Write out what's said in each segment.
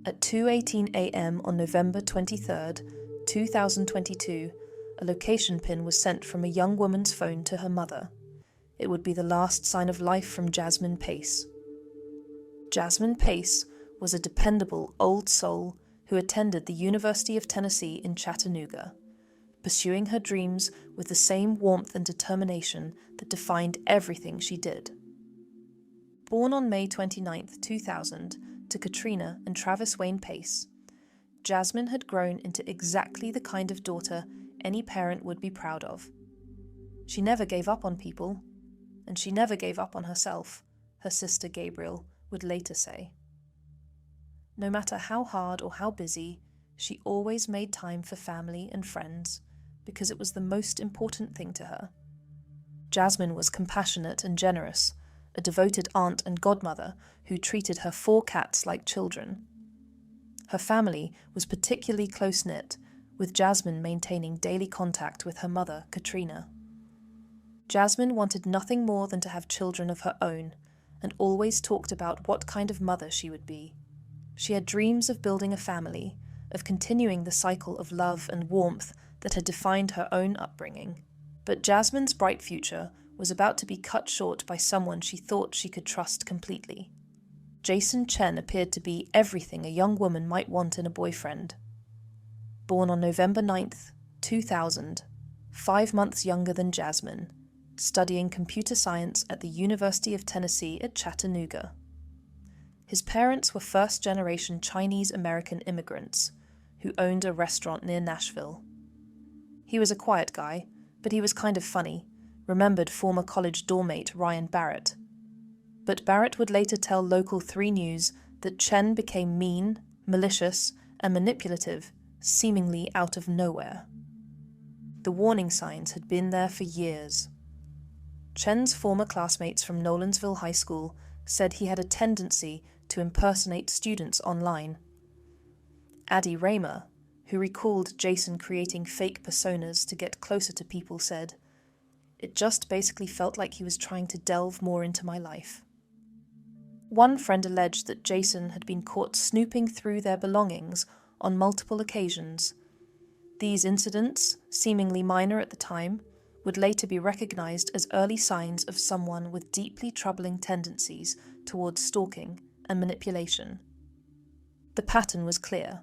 At 2:18 a.m. on November 23, 2022, a location pin was sent from a young woman's phone to her mother. It would be the last sign of life from Jasmine Pace. Jasmine Pace was a dependable old soul who attended the University of Tennessee in Chattanooga, pursuing her dreams with the same warmth and determination that defined everything she did. Born on May 29, 2000, to Catrina and Travis Wayne Pace, Jasmine had grown into exactly the kind of daughter any parent would be proud of. She never gave up on people, and she never gave up on herself, her sister Gabrielle would later say. No matter how hard or how busy, she always made time for family and friends because it was the most important thing to her. Jasmine was compassionate and generous, a devoted aunt and godmother who treated her 4 cats like children. Her family was particularly close-knit, with Jasmine maintaining daily contact with her mother, Catrina. Jasmine wanted nothing more than to have children of her own, and always talked about what kind of mother she would be. She had dreams of building a family, of continuing the cycle of love and warmth that had defined her own upbringing. But Jasmine's bright future was about to be cut short by someone she thought she could trust completely. Jason Chen appeared to be everything a young woman might want in a boyfriend. Born on November 9th, 2000, 5 months younger than Jasmine, studying computer science at the University of Tennessee at Chattanooga. His parents were first-generation Chinese-American immigrants who owned a restaurant near Nashville. He was a quiet guy, but he was kind of funny, remembered former college dormmate Ryan Barrett. But Barrett would later tell Local 3 News that Chen became mean, malicious, and manipulative, seemingly out of nowhere. The warning signs had been there for years. Chen's former classmates from Nolensville High School said he had a tendency to impersonate students online. Addie Raymer, who recalled Jason creating fake personas to get closer to people, said, "It just basically felt like he was trying to delve more into my life." One friend alleged that Jason had been caught snooping through their belongings on multiple occasions. These incidents, seemingly minor at the time, would later be recognized as early signs of someone with deeply troubling tendencies towards stalking and manipulation. The pattern was clear.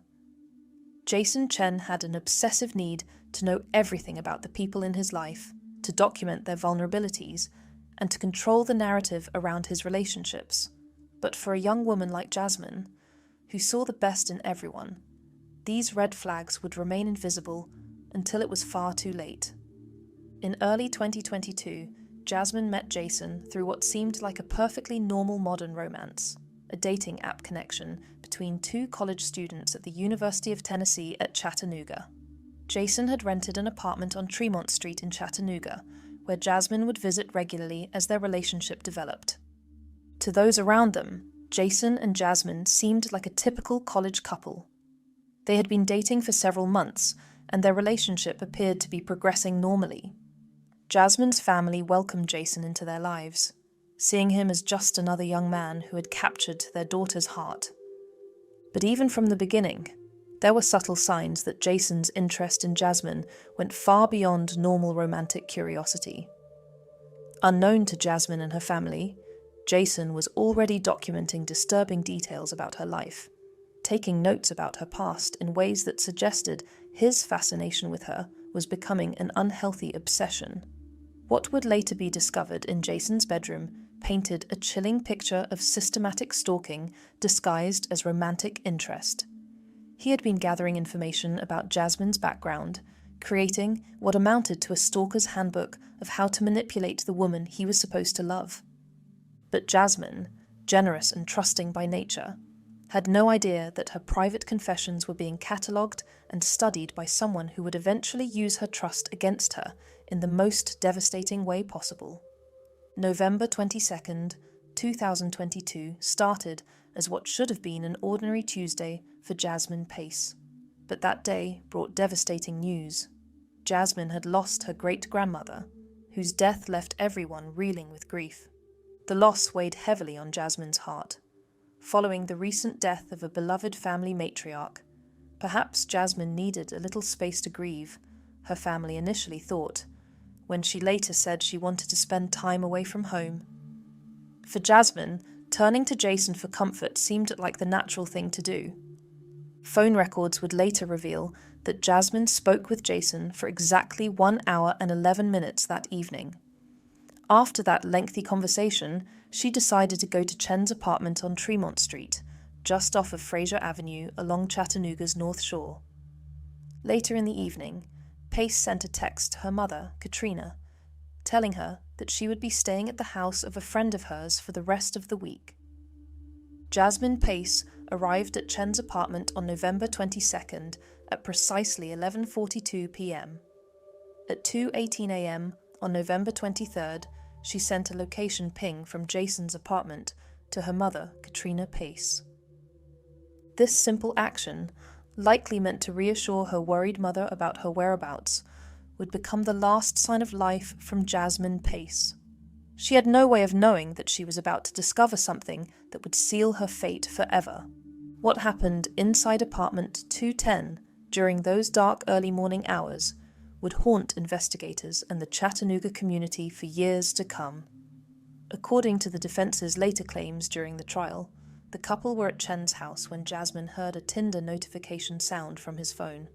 Jason Chen had an obsessive need to know everything about the people in his life, to document their vulnerabilities, and to control the narrative around his relationships. But for a young woman like Jasmine, who saw the best in everyone, these red flags would remain invisible until it was far too late. In early 2022, Jasmine met Jason through what seemed like a perfectly normal modern romance, a dating app connection between 2 college students at the University of Tennessee at Chattanooga. Jason had rented an apartment on Tremont Street in Chattanooga, where Jasmine would visit regularly as their relationship developed. To those around them, Jason and Jasmine seemed like a typical college couple. They had been dating for several months, and their relationship appeared to be progressing normally. Jasmine's family welcomed Jason into their lives, seeing him as just another young man who had captured their daughter's heart. But even from the beginning, there were subtle signs that Jason's interest in Jasmine went far beyond normal romantic curiosity. Unknown to Jasmine and her family, Jason was already documenting disturbing details about her life, taking notes about her past in ways that suggested his fascination with her was becoming an unhealthy obsession. What would later be discovered in Jason's bedroom painted a chilling picture of systematic stalking disguised as romantic interest. He had been gathering information about Jasmine's background, creating what amounted to a stalker's handbook of how to manipulate the woman he was supposed to love. But Jasmine, generous and trusting by nature, had no idea that her private confessions were being catalogued and studied by someone who would eventually use her trust against her in the most devastating way possible. November 22nd, 2022 started as what should have been an ordinary Tuesday for Jasmine Pace. But that day brought devastating news. Jasmine had lost her great-grandmother, whose death left everyone reeling with grief. The loss weighed heavily on Jasmine's heart. following the recent death of a beloved family matriarch. Perhaps Jasmine needed a little space to grieve, her family initially thought, when she later said she wanted to spend time away from home. For Jasmine, turning to Jason for comfort seemed like the natural thing to do. Phone records would later reveal that Jasmine spoke with Jason for exactly 1 hour and 11 minutes that evening. After that lengthy conversation, she decided to go to Chen's apartment on Tremont Street, just off of Fraser Avenue along Chattanooga's North Shore. Later in the evening, Pace sent a text to her mother, Catrina, telling her that she would be staying at the house of a friend of hers for the rest of the week. Jasmine Pace arrived at Chen's apartment on November 22nd at precisely 11:42 p.m. At 2:18 a.m. on November 23rd, she sent a location ping from Jason's apartment to her mother, Catrina Pace. This simple action, likely meant to reassure her worried mother about her whereabouts, would become the last sign of life from Jasmine Pace. She had no way of knowing that she was about to discover something that would seal her fate forever. What happened inside apartment 210 during those dark early morning hours would haunt investigators and the Chattanooga community for years to come. According to the defense's later claims during the trial, the couple were at Chen's house when Jasmine heard a Tinder notification sound from his phone.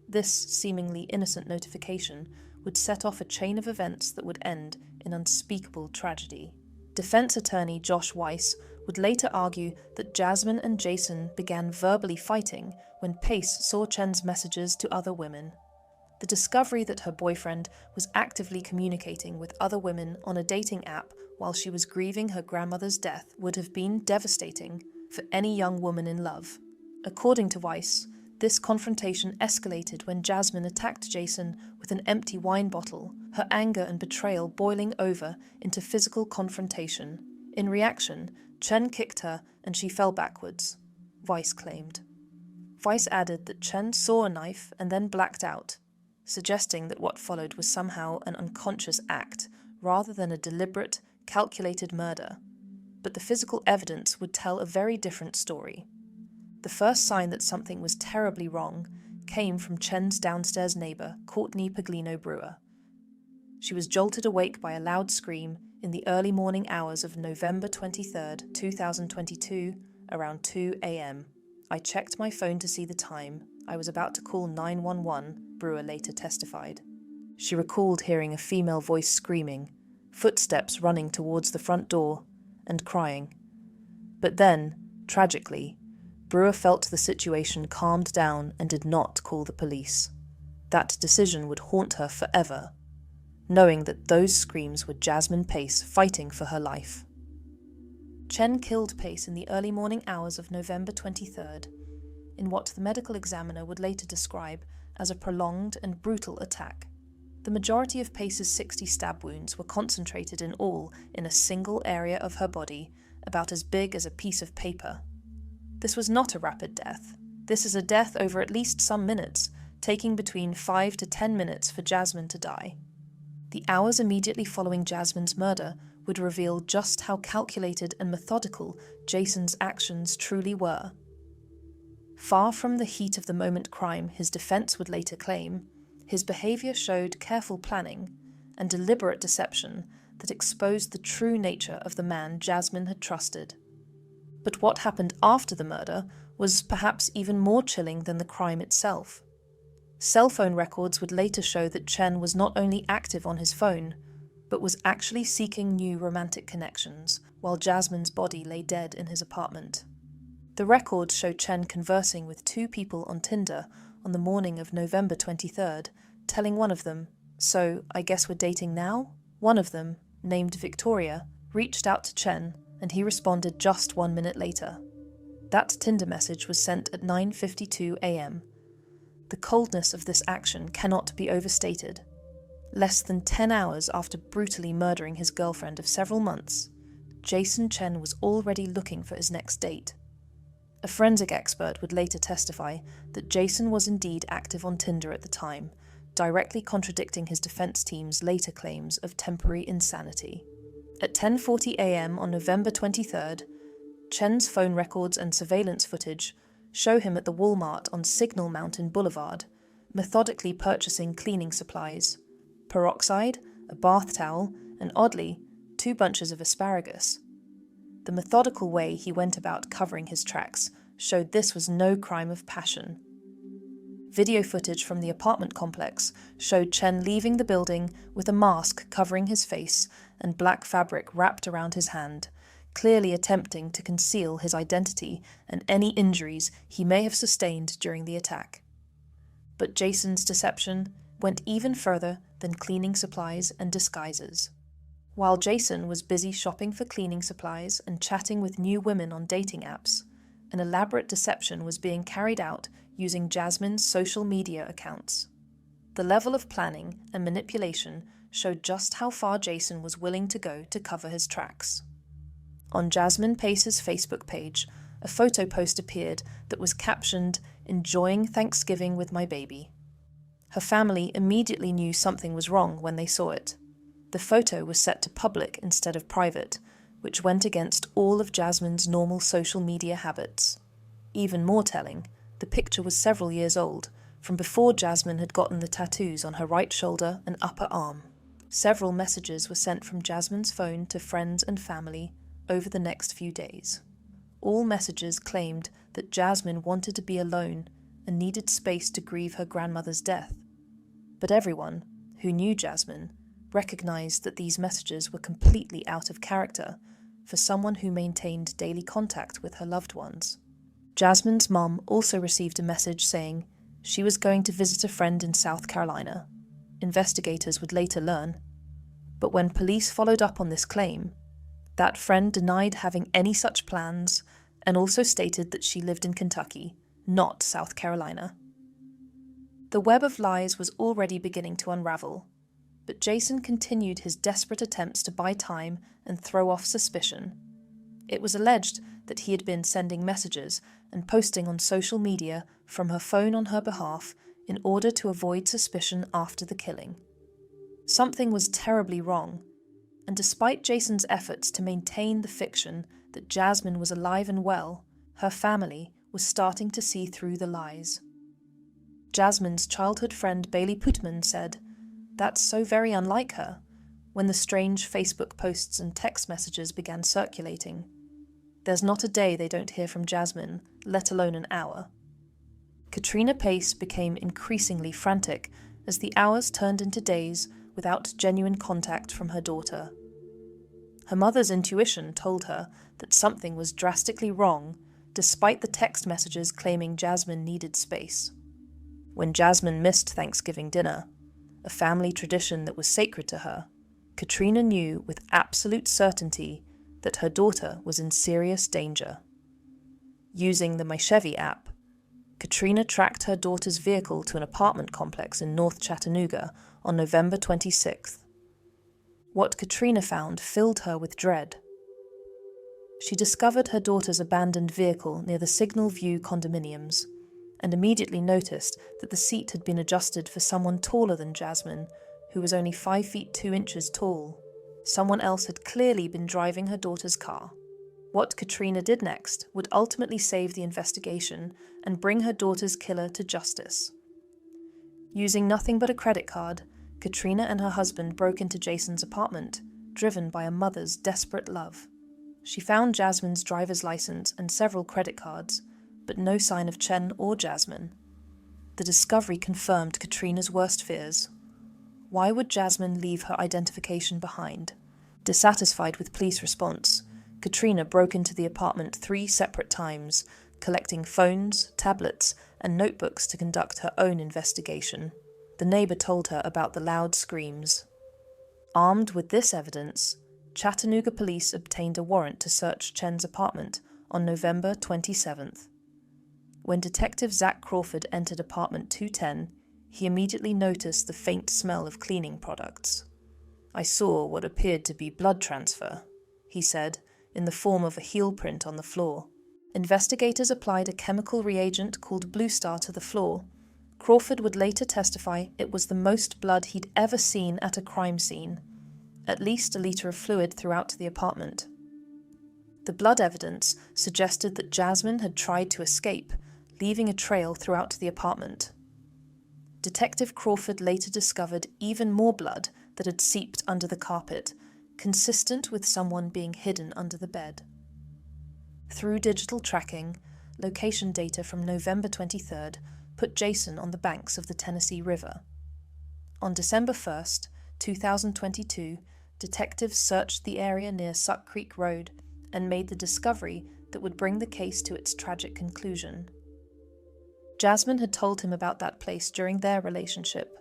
This seemingly innocent notification would set off a chain of events that would end in unspeakable tragedy. Defense attorney Josh Weiss would later argue that Jasmine and Jason began verbally fighting when Pace saw Chen's messages to other women. The discovery that her boyfriend was actively communicating with other women on a dating app while she was grieving her grandmother's death would have been devastating for any young woman in love. According to Weiss, this confrontation escalated when Jasmine attacked Jason with an empty wine bottle, her anger and betrayal boiling over into physical confrontation. In reaction, Chen kicked her and she fell backwards, Weiss claimed. Weiss added that Chen saw a knife and then blacked out, suggesting that what followed was somehow an unconscious act rather than a deliberate, calculated murder. But the physical evidence would tell a very different story. The first sign that something was terribly wrong came from Chen's downstairs neighbour, Courtney Paglino Brewer. She was jolted awake by a loud scream in the early morning hours of November 23rd, 2022, around 2 a.m. I checked my phone to see the time. I was about to call 911, Brewer later testified. She recalled hearing a female voice screaming, footsteps running towards the front door, and crying. But then, tragically, Brewer felt the situation calmed down and did not call the police. That decision would haunt her forever, knowing that those screams were Jasmine Pace fighting for her life. Chen killed Pace in the early morning hours of November 23rd, in what the medical examiner would later describe as a prolonged and brutal attack. The majority of Pace's 60 stab wounds were concentrated in all in a single area of her body, about as big as a piece of paper. This was not a rapid death. This is a death over at least some minutes, taking between 5 to 10 minutes for Jasmine to die. The hours immediately following Jasmine's murder would reveal just how calculated and methodical Jason's actions truly were. Far from the heat of the moment crime his defense would later claim, his behavior showed careful planning and deliberate deception that exposed the true nature of the man Jasmine had trusted. But what happened after the murder was perhaps even more chilling than the crime itself. Cell phone records would later show that Chen was not only active on his phone, but was actually seeking new romantic connections while Jasmine's body lay dead in his apartment. The records show Chen conversing with 2 people on Tinder on the morning of November 23rd, telling one of them, "So, I guess we're dating now?" One of them, named Victoria, reached out to Chen, and he responded just 1 minute later. That Tinder message was sent at 9:52 a.m. The coldness of this action cannot be overstated. Less than 10 hours after brutally murdering his girlfriend of several months, Jason Chen was already looking for his next date. A forensic expert would later testify that Jason was indeed active on Tinder at the time, directly contradicting his defense team's later claims of temporary insanity. At 10:40 a.m. on November 23rd, Chen's phone records and surveillance footage show him at the Walmart on Signal Mountain Boulevard, methodically purchasing cleaning supplies, peroxide, a bath towel, and oddly, 2 bunches of asparagus. The methodical way he went about covering his tracks showed this was no crime of passion. Video footage from the apartment complex showed Chen leaving the building with a mask covering his face and black fabric wrapped around his hand, clearly attempting to conceal his identity and any injuries he may have sustained during the attack. But Jason's deception went even further than cleaning supplies and disguises. While Jason was busy shopping for cleaning supplies and chatting with new women on dating apps, an elaborate deception was being carried out using Jasmine's social media accounts. The level of planning and manipulation showed just how far Jason was willing to go to cover his tracks. On Jasmine Pace's Facebook page, a photo post appeared that was captioned, "Enjoying Thanksgiving with my baby." Her family immediately knew something was wrong when they saw it. The photo was set to public instead of private, which went against all of Jasmine's normal social media habits. Even more telling, the picture was several years old, from before Jasmine had gotten the tattoos on her right shoulder and upper arm. Several messages were sent from Jasmine's phone to friends and family over the next few days. All messages claimed that Jasmine wanted to be alone and needed space to grieve her grandmother's death. But everyone, who knew Jasmine, recognized that these messages were completely out of character for someone who maintained daily contact with her loved ones. Jasmine's mum also received a message saying she was going to visit a friend in South Carolina. Investigators would later learn. But when police followed up on this claim, that friend denied having any such plans and also stated that she lived in Kentucky, not South Carolina. The web of lies was already beginning to unravel, but Jason continued his desperate attempts to buy time and throw off suspicion. It was alleged that he had been sending messages and posting on social media from her phone on her behalf in order to avoid suspicion after the killing. Something was terribly wrong, and despite Jason's efforts to maintain the fiction that Jasmine was alive and well, her family was starting to see through the lies. Jasmine's childhood friend Bailey Putman said, "That's so very unlike her," when the strange Facebook posts and text messages began circulating. There's not a day they don't hear from Jasmine, let alone an hour. Catrina Pace became increasingly frantic as the hours turned into days without genuine contact from her daughter. Her mother's intuition told her that something was drastically wrong, despite the text messages claiming Jasmine needed space. When Jasmine missed Thanksgiving dinner, a family tradition that was sacred to her, Catrina knew with absolute certainty that her daughter was in serious danger. Using the My Chevy app, Catrina tracked her daughter's vehicle to an apartment complex in North Chattanooga on November 26th. What Catrina found filled her with dread. She discovered her daughter's abandoned vehicle near the Signal View condominiums, and immediately noticed that the seat had been adjusted for someone taller than Jasmine, who was only 5 feet 2 inches tall. Someone else had clearly been driving her daughter's car. What Catrina did next would ultimately save the investigation and bring her daughter's killer to justice. Using nothing but a credit card, Catrina and her husband broke into Jason's apartment, driven by a mother's desperate love. She found Jasmine's driver's license and several credit cards, but no sign of Chen or Jasmine. The discovery confirmed Catrina's worst fears. Why would Jasmine leave her identification behind? Dissatisfied with police response, Catrina broke into the apartment 3 separate times, collecting phones, tablets, and notebooks to conduct her own investigation. The neighbor told her about the loud screams. Armed with this evidence, Chattanooga police obtained a warrant to search Chen's apartment on November 27th. When Detective Zach Crawford entered apartment 210, he immediately noticed the faint smell of cleaning products. "I saw what appeared to be blood transfer," he said, in the form of a heel print on the floor. Investigators applied a chemical reagent called Blue Star to the floor. Crawford would later testify it was the most blood he'd ever seen at a crime scene, at least a liter of fluid throughout the apartment. The blood evidence suggested that Jasmine had tried to escape, leaving a trail throughout the apartment. Detective Crawford later discovered even more blood that had seeped under the carpet, consistent with someone being hidden under the bed. Through digital tracking, location data from November 23rd put Jason on the banks of the Tennessee River. On December 1st, 2022, detectives searched the area near Suck Creek Road and made the discovery that would bring the case to its tragic conclusion. Jasmine had told him about that place during their relationship.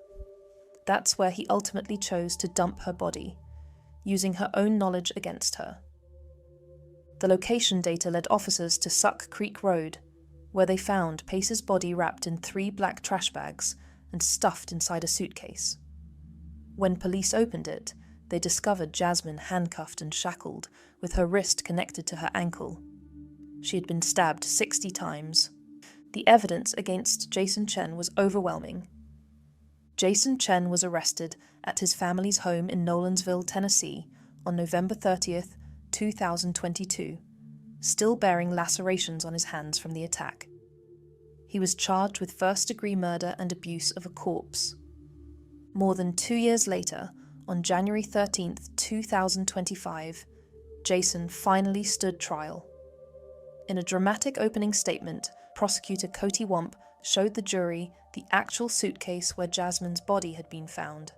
That's where he ultimately chose to dump her body, using her own knowledge against her. The location data led officers to Suck Creek Road, where they found Pace's body wrapped in 3 black trash bags and stuffed inside a suitcase. When police opened it, they discovered Jasmine handcuffed and shackled, with her wrist connected to her ankle. She had been stabbed 60 times. The evidence against Jason Chen was overwhelming. Jason Chen was arrested at his family's home in Nolensville, Tennessee, on November 30th, 2022, still bearing lacerations on his hands from the attack. He was charged with first-degree murder and abuse of a corpse. More than 2 years later, on January 13th, 2025, Jason finally stood trial. In a dramatic opening statement, Prosecutor Coty Womp showed the jury the actual suitcase where Jasmine's body had been found.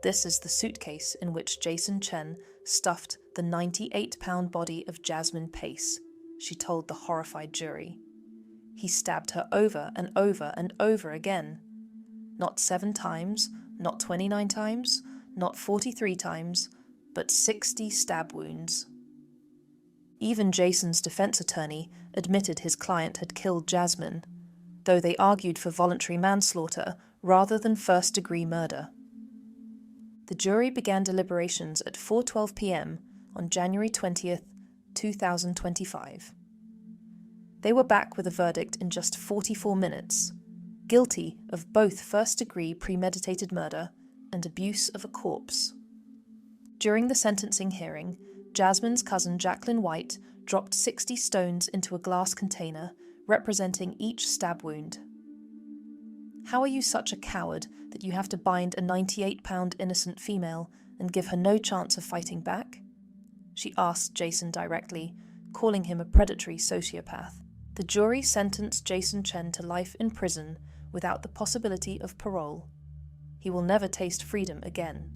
This is the suitcase in which Jason Chen stuffed the 98-pound body of Jasmine Pace, she told the horrified jury. He stabbed her over and over and over again. Not 7 times, not 29 times, not 43 times, but 60 stab wounds. Even Jason's defense attorney admitted his client had killed Jasmine, though they argued for voluntary manslaughter rather than first-degree murder. The jury began deliberations at 4:12 p.m. on January 20th, 2025. They were back with a verdict in just 44 minutes, guilty of both first-degree premeditated murder and abuse of a corpse. During the sentencing hearing, Jasmine's cousin Jacqueline White dropped 60 stones into a glass container, representing each stab wound. "How are you such a coward that you have to bind a 98-pound innocent female and give her no chance of fighting back?" she asked Jason directly, calling him a predatory sociopath. The jury sentenced Jason Chen to life in prison without the possibility of parole. He will never taste freedom again.